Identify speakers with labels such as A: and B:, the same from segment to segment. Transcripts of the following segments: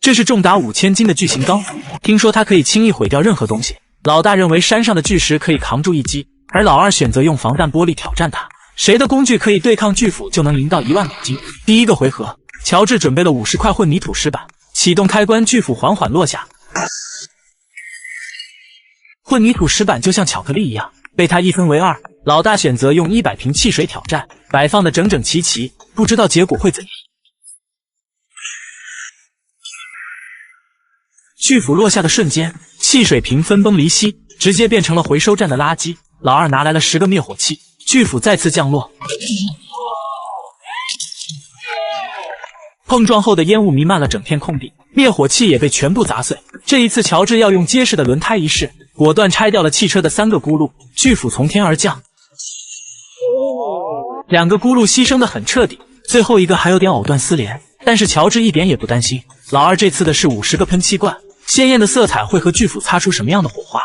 A: 这是重达5000斤的巨型钢斧，听说它可以轻易毁掉任何东西。老大认为山上的巨石可以扛住一击，而老二选择用防弹玻璃挑战它。谁的工具可以对抗巨斧，就能赢到1万美金。第一个回合，乔治准备了50块混凝土石板，启动开关，巨斧缓缓落下。混凝土石板就像巧克力一样，被他一分为二。老大选择用100瓶汽水挑战，摆放的整整齐齐，不知道结果会怎样。巨斧落下的瞬间，汽水瓶分崩离析，直接变成了回收站的垃圾。老二拿来了10个灭火器，巨斧再次降落，碰撞后的烟雾弥漫了整片空地，灭火器也被全部砸碎。这一次，乔治要用结实的轮胎一试，果断拆掉了汽车的3个轱辘，巨斧从天而降，2个轱辘牺牲的很彻底，最后一个还有点藕断丝连。但是乔治一点也不担心，老二这次的是50个喷漆罐，鲜艳的色彩会和巨斧擦出什么样的火花？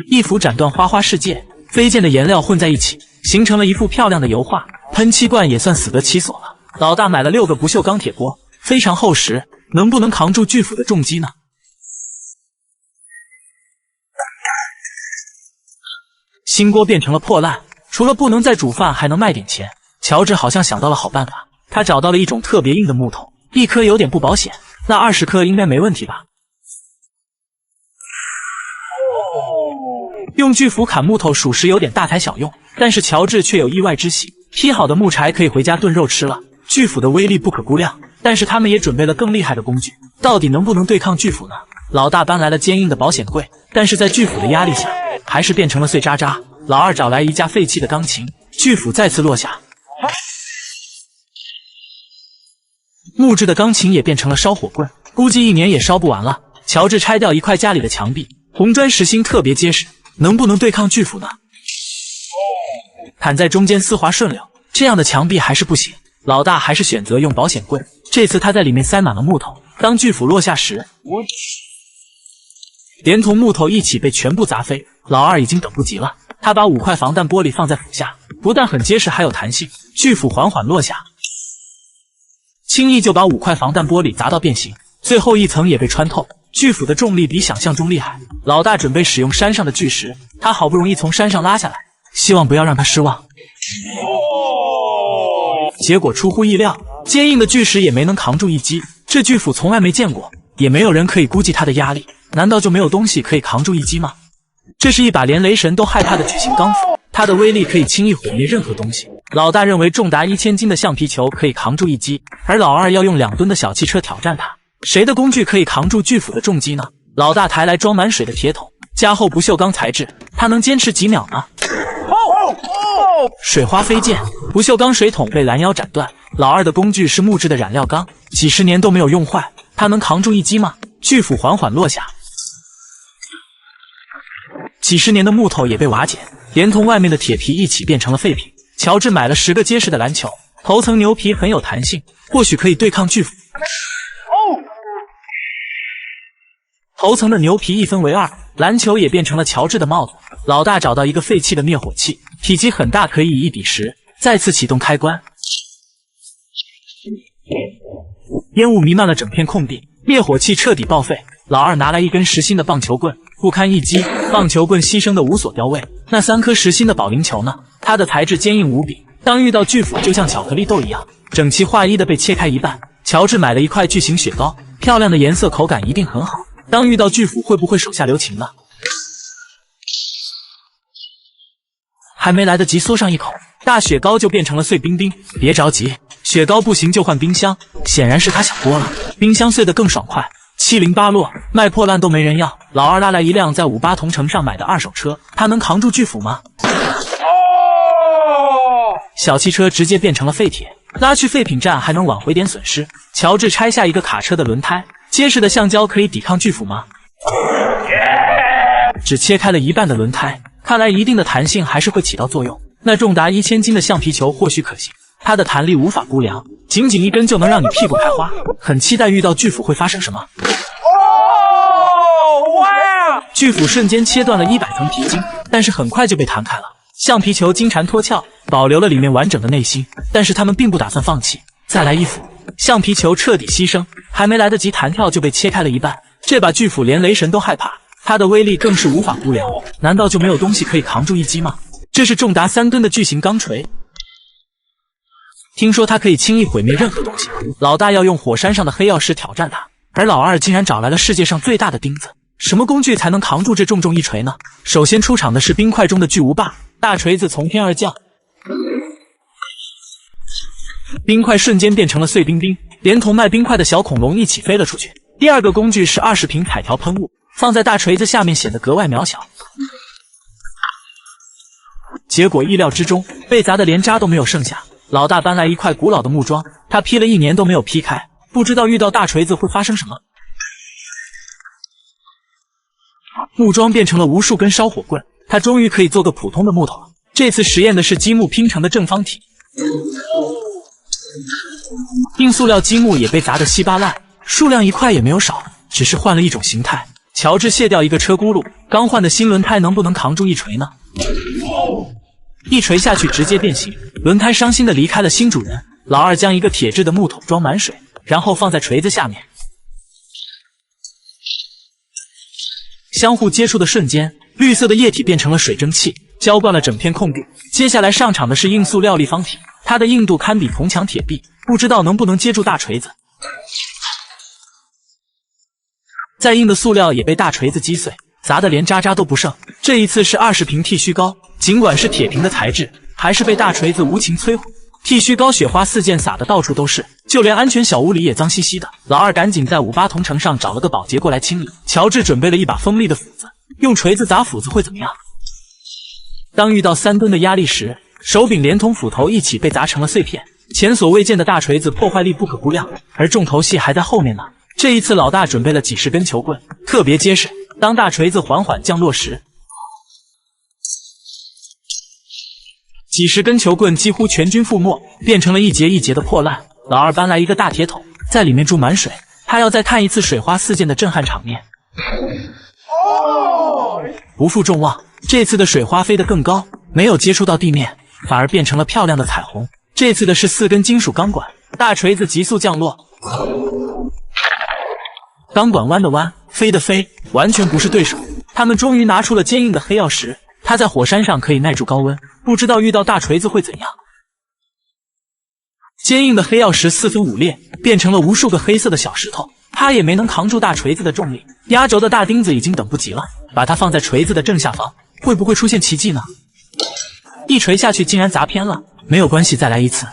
A: 一斧斩断花花世界，飞溅的颜料混在一起，形成了一幅漂亮的油画。喷漆罐也算死得其所了。老大买了6个不锈钢铁锅，非常厚实，能不能扛住巨斧的重击呢？新锅变成了破烂，除了不能再煮饭，还能卖点钱。乔治好像想到了好办法，他找到了一种特别硬的木头，一颗有点不保险，那20颗应该没问题吧？用巨斧砍木头属实有点大材小用，但是乔治却有意外之喜，劈好的木柴可以回家炖肉吃了。巨斧的威力不可估量，但是他们也准备了更厉害的工具，到底能不能对抗巨斧呢？老大搬来了坚硬的保险柜，但是在巨斧的压力下，还是变成了碎渣渣。老二找来一架废弃的钢琴，巨斧再次落下，木质的钢琴也变成了烧火棍，估计1年也烧不完了。乔治拆掉一块家里的墙壁，红砖实心特别结实，能不能对抗巨斧呢？砍在中间丝滑顺溜，这样的墙壁还是不行。老大还是选择用保险柜，这次他在里面塞满了木头，当巨斧落下时，连同木头一起被全部砸飞。老二已经等不及了，他把5块防弹玻璃放在斧下，不但很结实，还有弹性。巨斧缓缓落下，轻易就把5块防弹玻璃砸到变形，最后一层也被穿透。巨斧的重力比想象中厉害，老大准备使用山上的巨石，他好不容易从山上拉下来，希望不要让他失望。结果出乎意料，坚硬的巨石也没能扛住一击。这巨斧从来没见过，也没有人可以估计它的压力，难道就没有东西可以扛住一击吗？这是一把连雷神都害怕的巨型钢斧，它的威力可以轻易毁灭任何东西。老大认为重达1000斤的橡皮球可以扛住一击，而老二要用2吨的小汽车挑战它。谁的工具可以扛住巨斧的重击呢？老大抬来装满水的铁桶，加厚不锈钢材质，它能坚持几秒呢？水花飞溅，不锈钢水桶被拦腰斩断。老二的工具是木质的染料钢，几十年都没有用坏，它能扛住一击吗？巨斧缓缓落下，几十年的木头也被瓦解，连同外面的铁皮一起变成了废品。乔治买了10个结实的篮球，头层牛皮很有弹性，或许可以对抗巨斧。头层的牛皮一分为二，篮球也变成了乔治的帽子。老大找到一个废弃的灭火器，体积很大，可以以1比10。再次启动开关，烟雾弥漫了整片空地，灭火器彻底报废。老二拿来一根实心的棒球棍，不堪一击，棒球棍牺牲的无所雕位。那3颗实心的保龄球呢？它的材质坚硬无比，当遇到巨斧就像巧克力豆一样，整齐划一的被切开一半。乔治买了一块巨型雪糕，漂亮的颜色，口感一定很好。当遇到巨斧会不会手下留情呢？还没来得及嗦上一口，大雪糕就变成了碎冰冰。别着急，雪糕不行就换冰箱。显然是他想多了，冰箱碎得更爽快，七零八落，卖破烂都没人要。老二拉来一辆在58同城上买的2手车，他能扛住巨斧吗？小汽车直接变成了废铁，拉去废品站还能挽回点损失。乔治拆下一个卡车的轮胎，结实的橡胶可以抵抗巨斧吗？只切开了一半的轮胎，看来一定的弹性还是会起到作用。那重达1000斤的橡皮球或许可行，它的弹力无法估量，仅仅一根就能让你屁股开花。很期待遇到巨斧会发生什么。巨斧瞬间切断了100层皮筋，但是很快就被弹开了。橡皮球金蝉脱壳，保留了里面完整的内心，但是他们并不打算放弃，再来一斧。橡皮球彻底牺牲，还没来得及弹跳就被切开了一半。这把巨斧连雷神都害怕，它的威力更是无法估量。难道就没有东西可以扛住一击吗？这是重达3吨的巨型钢锤，听说它可以轻易毁灭任何东西。老大要用火山上的黑曜石挑战它，而老二竟然找来了世界上最大的钉子。什么工具才能扛住这重重一锤呢？首先出场的是冰块中的巨无霸，大锤子从天而降，冰块瞬间变成了碎冰冰，连同卖冰块的小恐龙一起飞了出去。第二个工具是20瓶彩条喷雾，放在大锤子下面显得格外渺小。结果意料之中，被砸得连渣都没有剩下。老大搬来一块古老的木桩，他劈了1年都没有劈开，不知道遇到大锤子会发生什么。木桩变成了无数根烧火棍，他终于可以做个普通的木头了。这次实验的是积木拼成的正方体，硬塑料积木也被砸得稀巴烂，数量1块也没有少，只是换了一种形态。乔治卸掉一个车轱辘，刚换的新轮胎能不能扛住一锤呢？一锤下去直接变形，轮胎伤心的离开了新主人。老二将一个铁质的木桶装满水，然后放在锤子下面，相互接触的瞬间，绿色的液体变成了水蒸气，浇灌了整片空地。接下来上场的是硬塑料立方体，它的硬度堪比铜墙铁壁，不知道能不能接住大锤子。再硬的塑料也被大锤子击碎，砸得连渣渣都不剩。这一次是20瓶剃须膏，尽管是铁瓶的材质，还是被大锤子无情摧毁。剃须膏雪花四溅，洒得到处都是，就连安全小屋里也脏兮兮的。老二赶紧在58同城上找了个保洁过来清理。乔治准备了一把锋利的斧子，用锤子砸斧子会怎么样？当遇到3吨的压力时，手柄连同斧头一起被砸成了碎片。前所未见的大锤子破坏力不可估量，而重头戏还在后面呢。这一次老大准备了几十根球棍，特别结实。当大锤子缓缓降落时，几十根球棍几乎全军覆没，变成了一节一节的破烂。老二搬来一个大铁桶，在里面注满水，他要再看一次水花四溅的震撼场面。不负众望，这次的水花飞得更高，没有接触到地面，反而变成了漂亮的彩虹。这次的是4根金属钢管，大锤子急速降落，钢管弯的弯，飞的飞，完全不是对手。他们终于拿出了坚硬的黑曜石，它在火山上可以耐住高温，不知道遇到大锤子会怎样。坚硬的黑曜石4分5裂，变成了无数个黑色的小石头，它也没能扛住大锤子的重力。压轴的大钉子已经等不及了，把它放在锤子的正下方，会不会出现奇迹呢？一锤下去竟然砸偏了，没有关系，再来一次。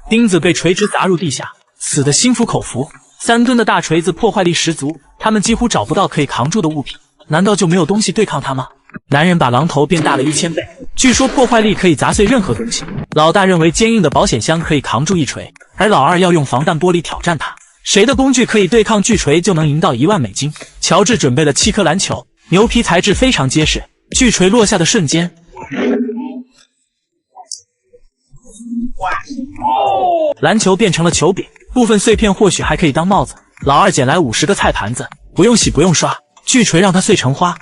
A: 钉子被锤直砸入地下，死得心服口服。3吨的大锤子破坏力十足，他们几乎找不到可以扛住的物品，难道就没有东西对抗它吗？男人把榔头变大了1000倍，据说破坏力可以砸碎任何东西。老大认为坚硬的保险箱可以扛住一锤，而老二要用防弹玻璃挑战它，谁的工具可以对抗巨锤就能赢到1万美金。乔治准备了7颗篮球，牛皮材质非常结实，巨锤落下的瞬间，篮球变成了球柄，部分碎片或许还可以当帽子。老二捡来50个菜盘子，不用洗不用刷，巨锤让它碎成花，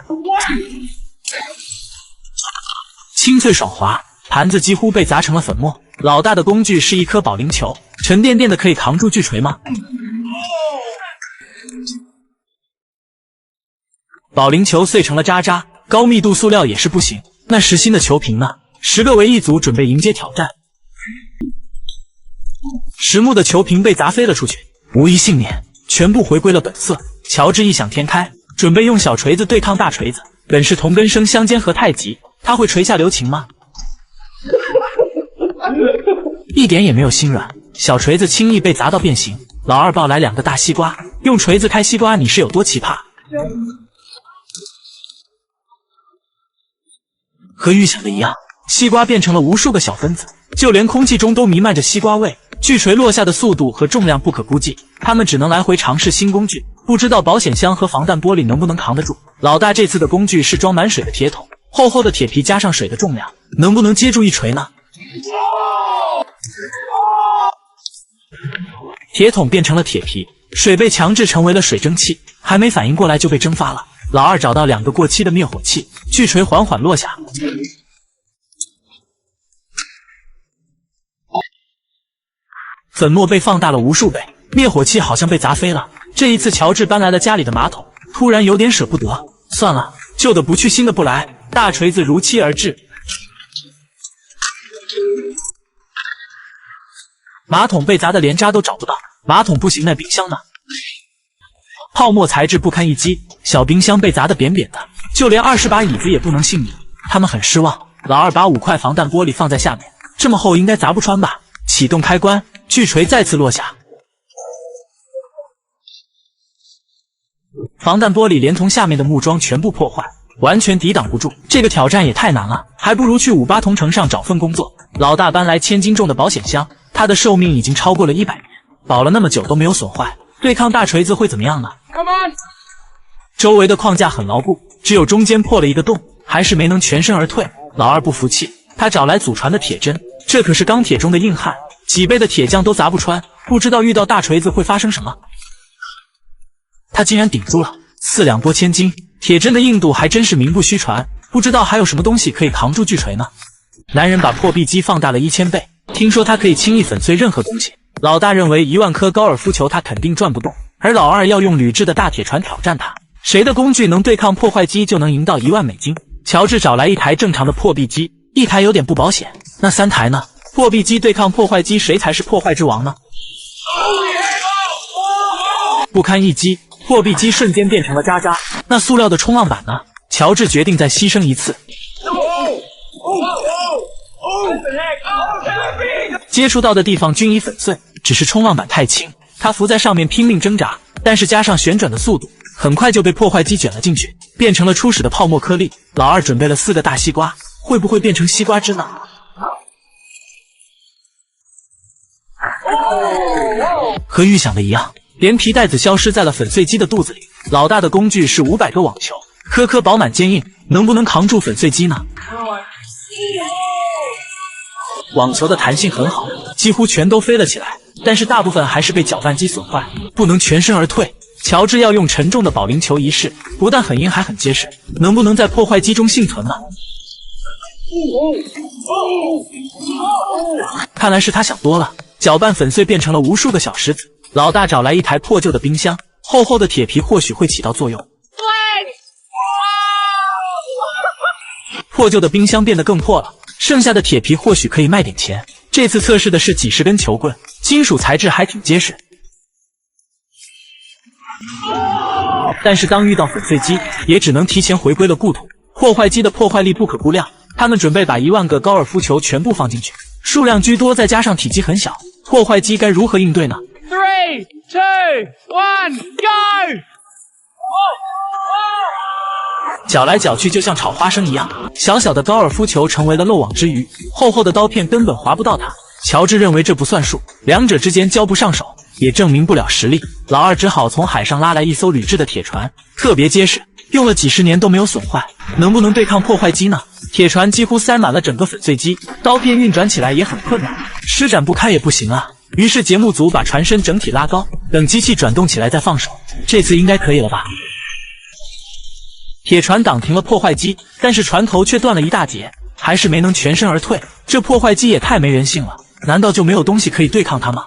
A: 清脆爽滑，盘子几乎被砸成了粉末。老大的工具是一颗保龄球，沉甸甸的可以扛住巨锤吗？保龄球碎成了渣渣，高密度塑料也是不行。那实心的球瓶呢？10个为一组，准备迎接挑战。实木的球瓶被砸飞了出去，无一幸免，全部回归了本色。乔治异想天开，准备用小锤子对抗大锤子，本是同根生相煎何太急，他会垂下留情吗？一点也没有心软，小锤子轻易被砸到变形。老二抱来2个大西瓜，用锤子开西瓜，你是有多奇葩？和预想的一样，西瓜变成了无数个小分子，就连空气中都弥漫着西瓜味。巨锤落下的速度和重量不可估计，他们只能来回尝试新工具，不知道保险箱和防弹玻璃能不能扛得住。老大这次的工具是装满水的铁桶，厚厚的铁皮加上水的重量，能不能接住一锤呢？铁桶变成了铁皮，水被强制成为了水蒸气，还没反应过来就被蒸发了。老二找到2个过期的灭火器，巨锤缓缓落下，粉末被放大了无数倍，灭火器好像被砸飞了。这一次，乔治搬来了家里的马桶，突然有点舍不得。算了，旧的不去，新的不来。大锤子如期而至，马桶被砸得连渣都找不到。马桶不行，那冰箱呢？泡沫材质不堪一击，小冰箱被砸得扁扁的，就连20把椅子也不能幸免。他们很失望。老二把5块防弹玻璃放在下面，这么厚应该砸不穿吧？启动开关，巨锤再次落下，防弹玻璃连同下面的木桩全部破坏，完全抵挡不住。这个挑战也太难了，还不如去58同城上找份工作。老大搬来1000斤重的保险箱，它的寿命已经超过了100年，保了那么久都没有损坏，对抗大锤子会怎么样呢？
B: Come on！
A: 周围的框架很牢固，只有中间破了一个洞，还是没能全身而退。老二不服气，他找来祖传的铁针，这可是钢铁中的硬汉，几倍的铁匠都砸不穿，不知道遇到大锤子会发生什么。他竟然顶住了，4两拨千斤，铁针的硬度还真是名不虚传，不知道还有什么东西可以扛住巨锤呢？男人把破壁机放大了1000倍，听说它可以轻易粉碎任何东西。老大认为1万颗高尔夫球他肯定转不动，而老二要用铝制的大铁船挑战他，谁的工具能对抗破坏机就能赢到1万美金。乔治找来一台正常的破壁机，一台有点不保险，那3台呢？破壁机对抗破坏机，谁才是破坏之王呢？不堪一击，破壁机瞬间变成了渣渣。那塑料的冲浪板呢？乔治决定再牺牲一次。接触到的地方均已粉碎，只是冲浪板太轻，他浮在上面拼命挣扎，但是加上旋转的速度，很快就被破坏机卷了进去，变成了初始的泡沫颗粒。老二准备了4个大西瓜，会不会变成西瓜汁呢？和预想的一样，连皮带子消失在了粉碎机的肚子里。老大的工具是500个网球，颗颗饱满坚硬，能不能扛住粉碎机呢？网球的弹性很好，几乎全都飞了起来，但是大部分还是被搅拌机损坏，不能全身而退。乔治要用沉重的保龄球一试，不但很硬还很结实，能不能在破坏机中幸存呢？看来是他想多了，搅拌粉碎变成了无数个小石子。老大找来一台破旧的冰箱，厚厚的铁皮或许会起到作用。破旧的冰箱变得更破了，剩下的铁皮或许可以卖点钱。这次测试的是几10根球棍，金属材质还挺结实。但是当遇到粉碎机，也只能提前回归了故土。破坏机的破坏力不可估量，他们准备把1万个高尔夫球全部放进去，数量居多，再加上体积很小，破坏机该如何应对呢？
B: 3, 2, 1, go！
A: 搅来搅去就像炒花生一样，小小的高尔夫球成为了漏网之鱼，厚厚的刀片根本划不到它。乔治认为这不算数，两者之间交不上手，也证明不了实力。老二只好从海上拉来一艘铝制的铁船，特别结实，用了几10年都没有损坏，能不能对抗破坏机呢？铁船几乎塞满了整个粉碎机，刀片运转起来也很困难，施展不开也不行啊。于是节目组把船身整体拉高，等机器转动起来再放手，这次应该可以了吧？铁船挡停了破坏机，但是船头却断了一大截，还是没能全身而退。这破坏机也太没人性了，难道就没有东西可以对抗它吗？